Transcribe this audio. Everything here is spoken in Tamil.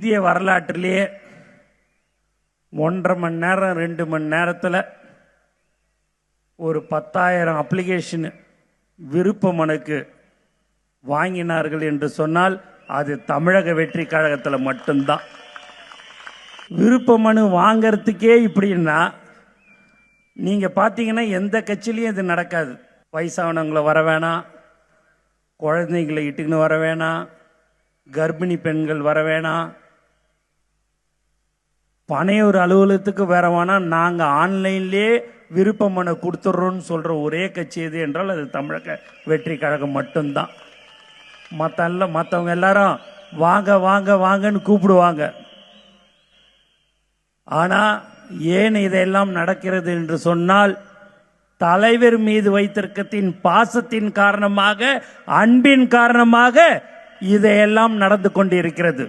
இந்திய வரலாற்றிலேயே 1.5 மணி நேரம் 2 மணி நேரத்தில் ஒரு 10,000 அப்ளிகேஷன் விருப்ப மனுக்கு வாங்கினார்கள் என்று சொன்னால் அது தமிழக வெற்றி கழகத்தில் மட்டும்தான். விருப்ப மனு வாங்கிறதுக்கே இப்படின்னா நீங்கள் பார்த்தீங்கன்னா எந்த கட்சியிலையும் இது நடக்காது. வயசானவங்களை வர வேணாம், குழந்தைங்களை இட்டுக்குன்னு வர வேணாம், கர்ப்பிணி பெண்கள் வர வேணாம், பனையூர் அலுவலகத்துக்கு வேற வேணாம், நாங்கள் ஆன்லைன்லேயே விருப்ப மனு கொடுத்துட்றோன்னு சொல்கிற ஒரே கட்சி எது என்றால் அது தமிழக வெற்றி கழகம் மட்டும்தான். மற்றவங்க எல்லாரும் வாங்க வாங்க வாங்கன்னு கூப்பிடுவாங்க. ஆனால் ஏன் இதெல்லாம் நடக்கிறது என்று சொன்னால் தலைவர் மீது வைத்திருக்கத்தின் பாசத்தின் காரணமாக, அன்பின் காரணமாக இதையெல்லாம் நடந்து கொண்டிருக்கிறது.